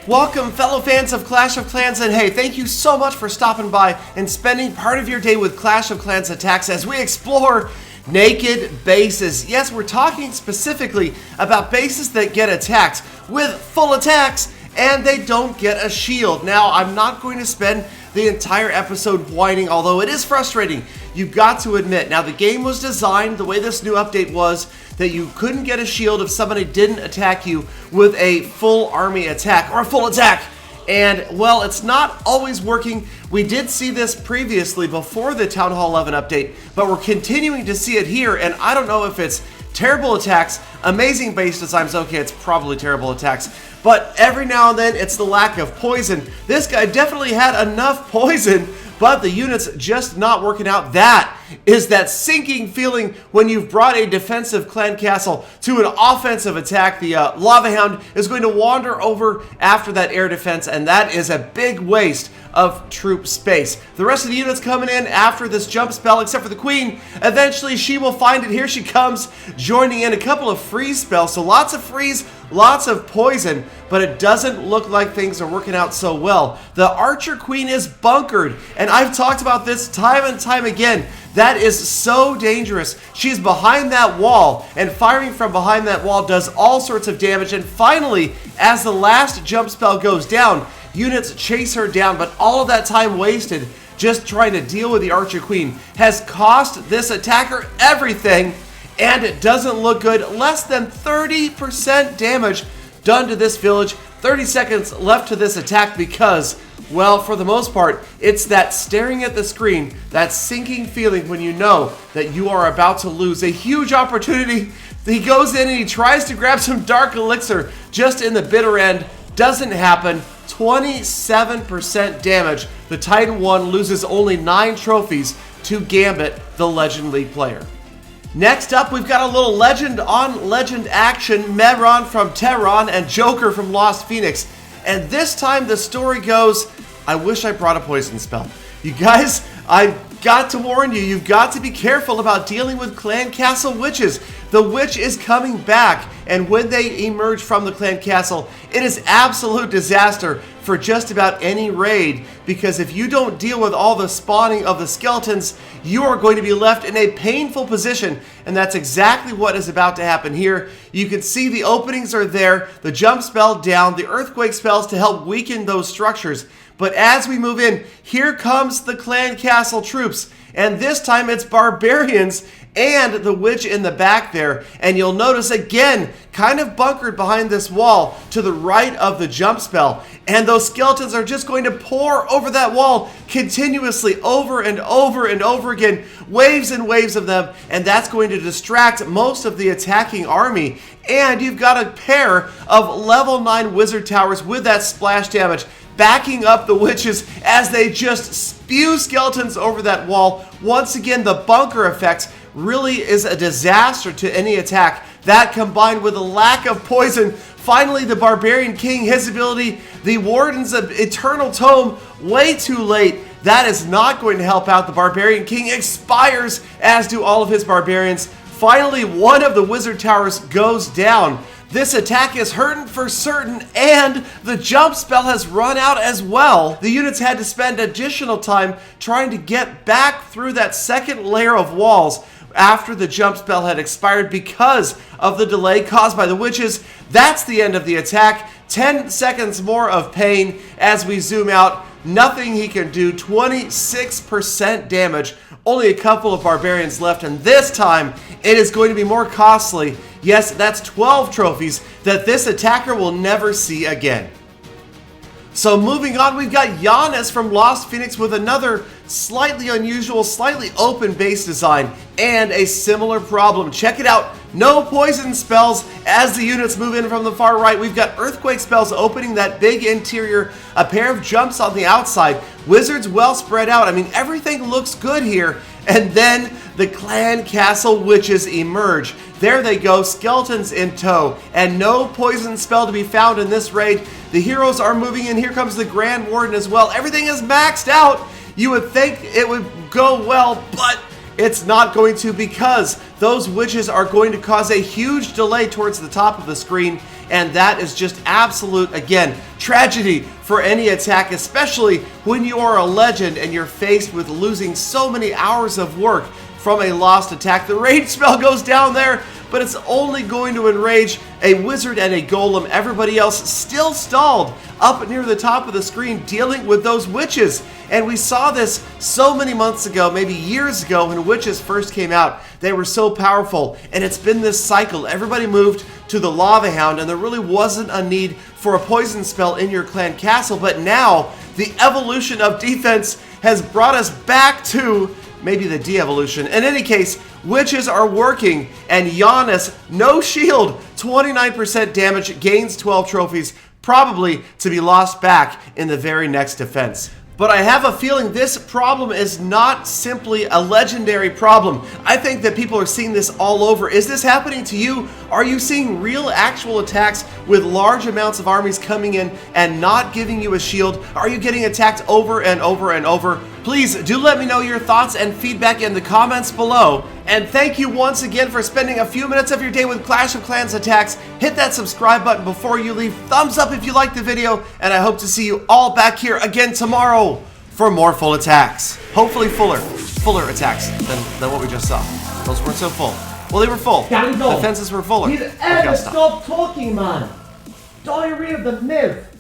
Welcome, fellow fans of Clash of Clans, and hey, thank you so much for stopping by and spending part of your day with Clash of Clans attacks as we explore naked bases. Yes, we're talking specifically about bases that get attacked with full attacks and they don't get a shield. Now, I'm not going to spend the entire episode whining, although it is frustrating. You've got to admit. Now, the game was designed the way this new update was that you couldn't get a shield if somebody didn't attack you with a full army attack or a full attack. And, well, it's not always working. We did see this previously before the Town Hall 11 update, but we're continuing to see it here, and I don't know if it's terrible attacks, amazing base designs. Okay, it's probably terrible attacks, but every now and then it's the lack of poison. This guy definitely had enough poison, but the unit's just not working out. That is that sinking feeling when you've brought a defensive clan castle to an offensive attack. The Lava Hound is going to wander over after that air defense, and that is a big waste of troop space. The rest of the units coming in after this jump spell, except for the Queen. Eventually, she will find it. Here she comes, joining in a couple of freeze spells. So lots of freeze, lots of poison, but it doesn't look like things are working out so well. The Archer Queen is bunkered, and I've talked about this time and time again. That is so dangerous. She's behind that wall, and firing from behind that wall does all sorts of damage. And finally, as the last jump spell goes down, units chase her down, but all of that time wasted just trying to deal with the Archer Queen has cost this attacker everything, and it doesn't look good. Less than 30% damage done to this village. 30 seconds left to this attack because, well, for the most part, it's that staring at the screen, that sinking feeling when you know that you are about to lose a huge opportunity. He goes in and he tries to grab some Dark Elixir just in the bitter end. Doesn't happen. 27% damage. The Titan 1 loses only 9 trophies to Gambit, the Legend League player. Next up, we've got a little legend on legend action. Meron from Tehran and Joker from Lost Phoenix. And this time the story goes, I wish I brought a poison spell. You guys, I've got to warn you, you've got to be careful about dealing with Clan Castle witches. The witch is coming back, and when they emerge from the Clan Castle, it is absolute disaster for just about any raid, because if you don't deal with all the spawning of the skeletons, you are going to be left in a painful position, and that's exactly what is about to happen here. You can see the openings are there, the jump spell down, the earthquake spells to help weaken those structures. But as we move in, here comes the Clan Castle troops, and this time it's barbarians and the witch in the back there. And you'll notice again, kind of bunkered behind this wall to the right of the jump spell. And those skeletons are just going to pour over that wall continuously over and over and over again. Waves and waves of them. And that's going to distract most of the attacking army. And you've got a pair of level 9 wizard towers with that splash damage backing up the witches as they just spew skeletons over that wall. Once again, the bunker effect really is a disaster to any attack. That combined with a lack of poison. Finally, the Barbarian King, his ability, the Warden's Eternal Tome, way too late. That is not going to help out. The Barbarian King expires, as do all of his barbarians. Finally, one of the wizard towers goes down. This attack is hurting for certain, and the jump spell has run out as well. The units had to spend additional time trying to get back through that second layer of walls after the jump spell had expired because of the delay caused by the witches. That's the end of the attack. 10 seconds more of pain as we zoom out. Nothing he can do. 26% damage. Only a couple of barbarians left, and this time it is going to be more costly. Yes, that's 12 trophies that this attacker will never see again. So moving on, we've got Giannis from Lost Phoenix with another slightly unusual, slightly open base design and a similar problem. Check it out. No poison spells as the units move in from the far right. We've got earthquake spells opening that big interior, a pair of jumps on the outside, wizards well spread out. I mean, everything looks good here. And then the Clan Castle witches emerge. There they go, skeletons in tow, and no poison spell to be found in this raid. The heroes are moving in. Here comes the Grand Warden as well. Everything is maxed out. You would think it would go well, but it's not going to, because those witches are going to cause a huge delay towards the top of the screen, and that is just absolute, again, tragedy for any attack, especially when you are a legend and you're faced with losing so many hours of work from a lost attack. The rage spell goes down there, but it's only going to enrage a wizard and a golem. Everybody else still stalled up near the top of the screen dealing with those witches. And we saw this so many months ago, maybe years ago, when witches first came out. They were so powerful, and it's been this cycle. Everybody moved to the Lava Hound, and there really wasn't a need for a poison spell in your clan castle. But now, the evolution of defense has brought us back to maybe the de-evolution. In any case, witches are working, and Giannis, no shield, 29% damage, gains 12 trophies, probably to be lost back in the very next defense. But I have a feeling this problem is not simply a legendary problem. I think that people are seeing this all over. Is this happening to you? Are you seeing real actual attacks with large amounts of armies coming in and not giving you a shield? Are you getting attacked over and over and over? Please do let me know your thoughts and feedback in the comments below. And thank you once again for spending a few minutes of your day with Clash of Clans attacks. Hit that subscribe button before you leave. Thumbs up if you liked the video. And I hope to see you all back here again tomorrow for more full attacks. Hopefully fuller attacks than what we just saw. Those weren't so full. Well, they were full. Galadon. The fences were fuller. Stop talking, man. Diarrhea of the myth.